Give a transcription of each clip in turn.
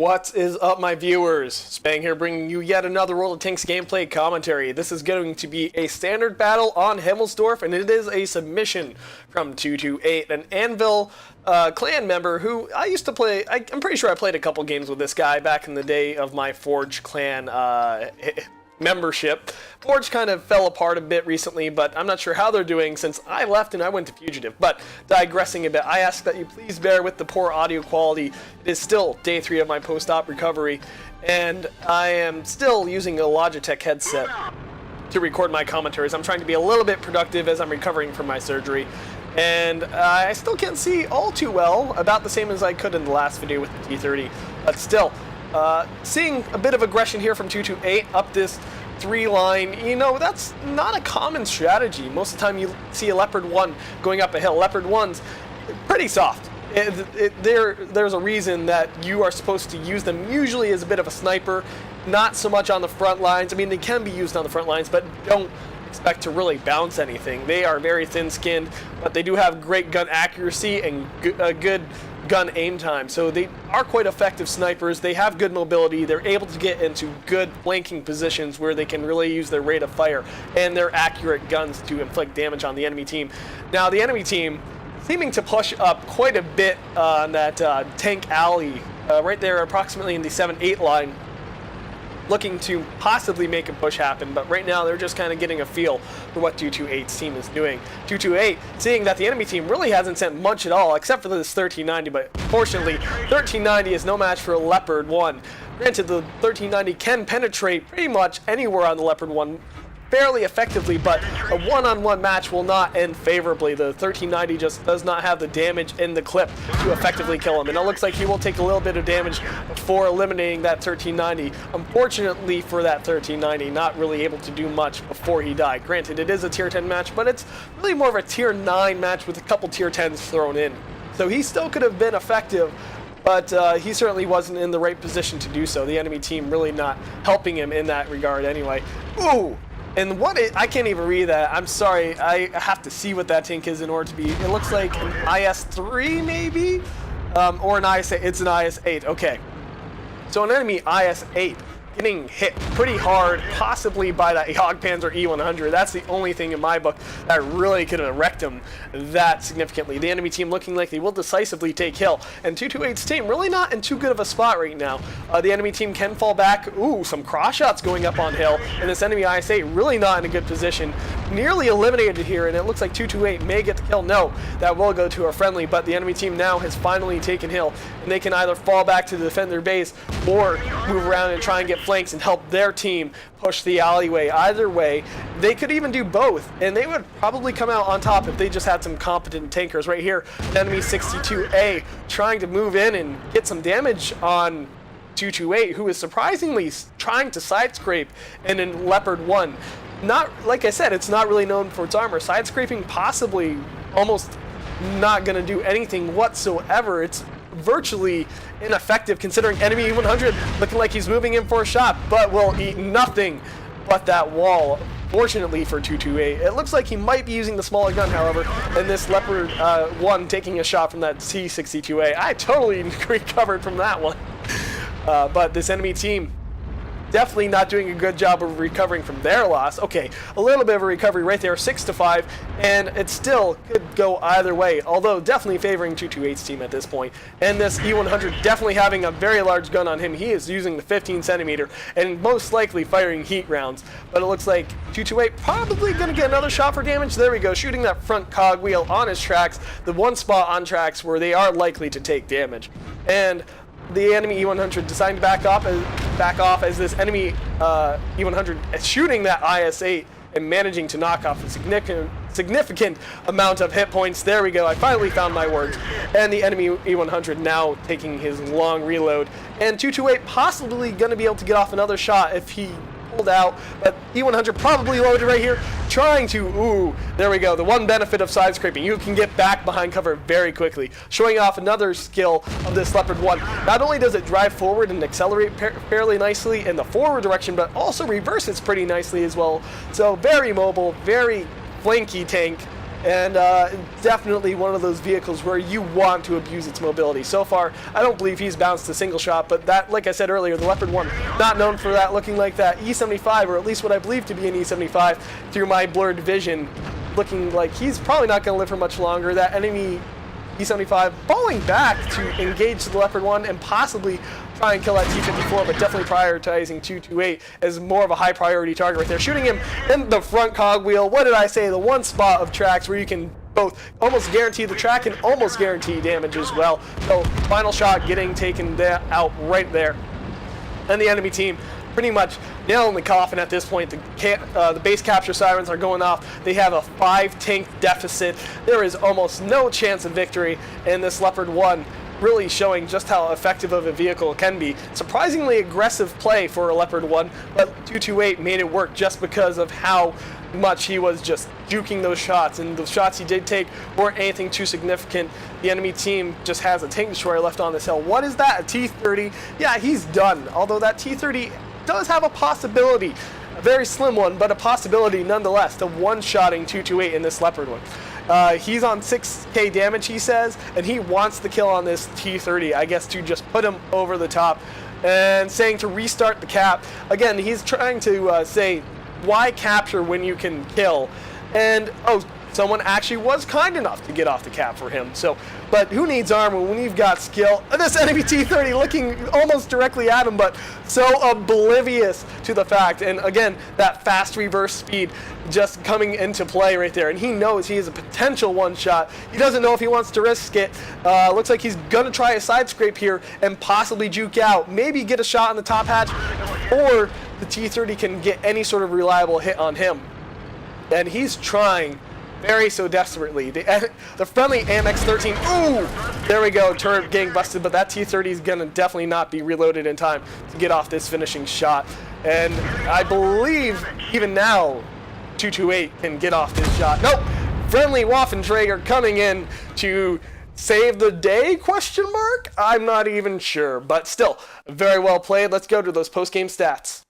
What is up, my viewers? Spang here, bringing you yet another World of Tanks gameplay commentary. This is going to be a standard battle on Himmelsdorf, and it is a submission from 228, an Anvil clan member who I used to play. I'm pretty sure I played a couple games with this guy back in the day of my Forge clan membership. Forge kind of fell apart a bit recently, but I'm not sure how they're doing since I left and I went to Fugitive. But digressing a bit, I ask that you please bear with the poor audio quality. It is still day 3 of my post-op recovery, and I am still using a Logitech headset to record my commentaries. I'm trying to be a little bit productive as I'm recovering from my surgery, and I still can't see all too well, about the same as I could in the last video with the T30, but still, seeing a bit of aggression here from 228 up this 3-line, you know, that's not a common strategy. Most of the time you see a Leopard 1 going up a hill. Leopard 1's pretty soft. There's a reason that you are supposed to use them usually as a bit of a sniper, not so much on the front lines. I mean, they can be used on the front lines, but don't expect to really bounce anything. They are very thin-skinned, but they do have great gun accuracy and a good gun aim time, so they are quite effective snipers. They have good mobility. They're able to get into good flanking positions where they can really use their rate of fire and their accurate guns to inflict damage on the enemy team. Now, the enemy team seeming to push up quite a bit on that tank alley right there, approximately in the 7-8 line, looking to possibly make a push happen, but right now they're just kind of getting a feel for what 228's team is doing. 228 seeing that the enemy team really hasn't sent much at all except for this 1390, but fortunately 1390 is no match for a Leopard 1. Granted, the 1390 can penetrate pretty much anywhere on the Leopard 1 fairly effectively, but a one-on-one match will not end favorably. The 1390 just does not have the damage in the clip to effectively kill him, and it looks like he will take a little bit of damage before eliminating that 1390. Unfortunately for that 1390, not really able to do much before he died. Granted, it is a tier 10 match, but it's really more of a tier 9 match with a couple tier 10s thrown in. So he still could have been effective, but he certainly wasn't in the right position to do so. The enemy team really not helping him in that regard anyway. Ooh! And I can't even read that. I'm sorry. I have to see what that tank is in order to be. It looks like an IS-3 maybe? Or an IS-8. It's an IS-8. Okay. So an enemy IS-8 getting hit pretty hard, possibly by that Jagdpanzer E100. That's the only thing in my book that really could have wrecked him that significantly. The enemy team looking like they will decisively take hill, and 228's team really not in too good of a spot right now. The enemy team can fall back. Ooh, some cross shots going up on hill, and this enemy IS-8 really not in a good position. Nearly eliminated here, and it looks like 228 may get the kill. No, that will go to a friendly, but the enemy team now has finally taken hill, and they can either fall back to defend their base or move around and try and get flanks and help their team push the alleyway. Either way, they could even do both, and they would probably come out on top if they just had some competent tankers. Right here, enemy 62A trying to move in and get some damage on 228, who is surprisingly trying to side scrape in a Leopard 1. Not, like I said, it's not really known for its armor. Side scraping possibly almost not going to do anything whatsoever. It's virtually ineffective considering enemy E100 looking like he's moving in for a shot, but will eat nothing but that wall. Fortunately for 228, it looks like he might be using the smaller gun, however, and this Leopard 1 taking a shot from that C62A. I totally recovered from that one. But this enemy team definitely not doing a good job of recovering from their loss. Okay, a little bit of a recovery right there, 6-5, and it still could go either way, although definitely favoring 228's team at this point. And this E100 definitely having a very large gun on him. He is using the 15 centimeter and most likely firing heat rounds, but it looks like 228 probably going to get another shot for damage. There we go, shooting that front cogwheel on his tracks, the one spot on tracks where they are likely to take damage. And the enemy E100 deciding to back off as this enemy E100 is shooting that IS-8 and managing to knock off a significant amount of hit points. There we go, I finally found my words. And the enemy E100 now taking his long reload. And 228 possibly going to be able to get off another shot if he pulled out, but E100 probably loaded right here, trying to, ooh, there we go, the one benefit of side scraping, you can get back behind cover very quickly, showing off another skill of this Leopard 1. Not only does it drive forward and accelerate fairly nicely in the forward direction, but also reverses pretty nicely as well, so very mobile, very flanky tank, and definitely one of those vehicles where you want to abuse its mobility. So far, I don't believe he's bounced a single shot, but that, like I said earlier, the Leopard 1, not known for that, looking like that E75, or at least what I believe to be an E75 through my blurred vision, looking like he's probably not going to live for much longer. That enemy E75 falling back to engage the Leopard 1 and possibly try and kill that T-54, but definitely prioritizing 228 as more of a high priority target right there. Shooting him in the front cogwheel. What did I say? The one spot of tracks where you can both almost guarantee the track and almost guarantee damage as well. So final shot getting taken out right there. And the enemy team pretty much nail in the coffin at this point. The base capture sirens are going off. They have a 5-tank deficit. There is almost no chance of victory, and this Leopard 1 really showing just how effective of a vehicle it can be. Surprisingly aggressive play for a Leopard 1, but 228 made it work just because of how much he was just juking those shots, and the shots he did take weren't anything too significant. The enemy team just has a tank destroyer left on this hill. What is that? A T-30? Yeah, he's done. Although that T-30 does have a possibility, a very slim one, but a possibility nonetheless, to one-shotting 228 in this Leopard 1. He's on 6k damage, he says, and he wants the kill on this T-30, I guess, to just put him over the top, and saying to restart the cap. Again, he's trying to say, why capture when you can kill? And, oh, someone actually was kind enough to get off the cap for him. So, but who needs armor when you've got skill? This enemy T-30 looking almost directly at him, but so oblivious to the fact. And again, that fast reverse speed just coming into play right there. And he knows he is a potential one-shot. He doesn't know if he wants to risk it. Looks like he's going to try a side scrape here and possibly juke out. Maybe get a shot on the top hatch, or the T-30 can get any sort of reliable hit on him. And he's trying very so desperately. The friendly AMX-13, ooh, there we go, turret getting busted, but that T-30 is gonna definitely not be reloaded in time to get off this finishing shot. And I believe even now, 228 can get off this shot. Nope, friendly Waffenträger coming in to save the day, question mark? I'm not even sure, but still, very well played. Let's go to those post-game stats.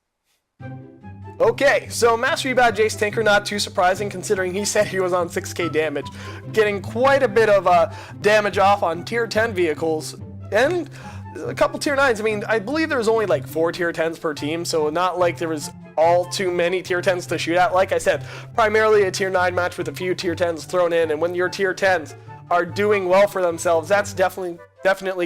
Okay, so Mastery Badge Ace Tanker, not too surprising considering he said he was on 6k damage, getting quite a bit of damage off on tier 10 vehicles, and a couple tier 9s. I mean, I believe there was only like 4 tier 10s per team, so not like there was all too many tier 10s to shoot at. Like I said, primarily a tier 9 match with a few tier 10s thrown in, and when your tier 10s are doing well for themselves, that's definitely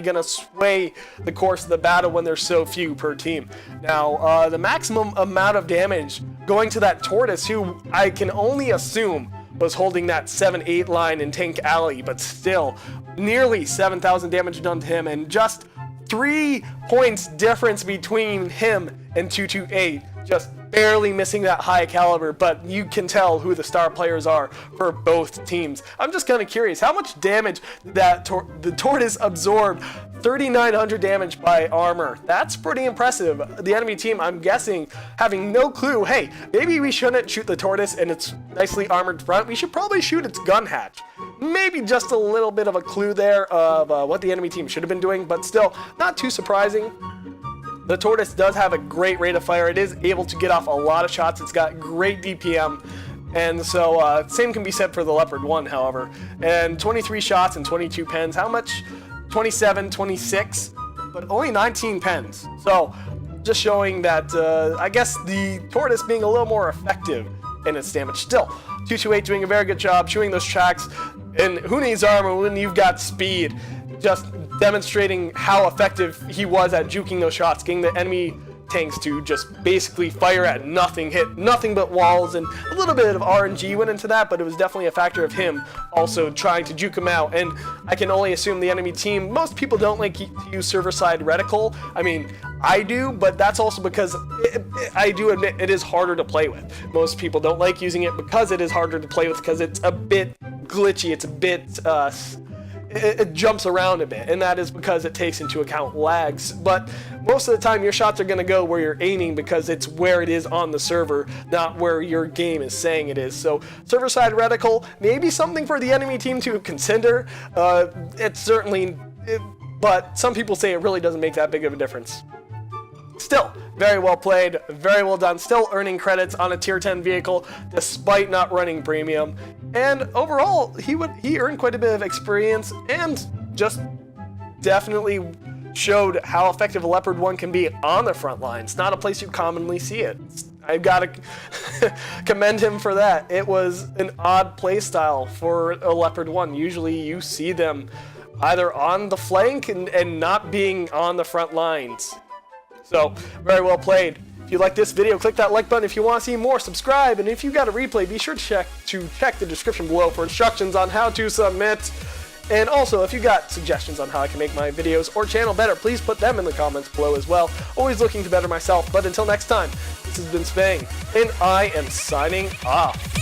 going to sway the course of the battle when there's so few per team. Now, the maximum amount of damage going to that Tortoise, who I can only assume was holding that 7-8 line in Tank Alley, but still, nearly 7,000 damage done to him, and just 3 points difference between him and 228. Just barely missing that high caliber, but you can tell who the star players are for both teams. I'm just kind of curious, how much damage did the Tortoise absorb? 3,900 damage by armor. That's pretty impressive. The enemy team, I'm guessing, having no clue, hey, maybe we shouldn't shoot the Tortoise in its nicely armored front. We should probably shoot its gun hatch. Maybe just a little bit of a clue there of what the enemy team should have been doing, but still, not too surprising. The Tortoise does have a great rate of fire. It is able to get off a lot of shots. It's got great DPM. And so, same can be said for the Leopard 1, however. And 23 shots and 22 pens. How much? 27, 26, but only 19 pens. So, just showing that, I guess, the Tortoise being a little more effective in its damage. Still, 228 doing a very good job shooting those tracks. And who needs armor when you've got speed? Just demonstrating how effective he was at juking those shots, getting the enemy tanks to just basically fire at nothing, hit nothing but walls, and a little bit of RNG went into that, but it was definitely a factor of him also trying to juke him out. And I can only assume the enemy team, most people don't like to use server-side reticle. I mean, I do, but that's also because I do admit it is harder to play with. Most people don't like using it because it is harder to play with, because it's a bit glitchy, it's a bit it jumps around a bit, and that is because it takes into account lags. But most of the time your shots are going to go where you're aiming, because it's where it is on the server, not where your game is saying it is. So server-side reticle, maybe something for the enemy team to consider. It's certainly, but some people say it really doesn't make that big of a difference. Still, very well played, very well done, still earning credits on a tier 10 vehicle despite not running premium. And overall, he earned quite a bit of experience and just definitely showed how effective a Leopard 1 can be on the front lines. Not a place you commonly see it. I've got to commend him for that. It was an odd play style for a Leopard 1. Usually you see them either on the flank and not being on the front lines. So, very well played. If you like this video, click that like button. If you want to see more, subscribe. And if you got a replay, be sure to check the description below for instructions on how to submit. And also, if you got suggestions on how I can make my videos or channel better, please put them in the comments below as well. Always looking to better myself. But until next time, this has been Spang, and I am signing off.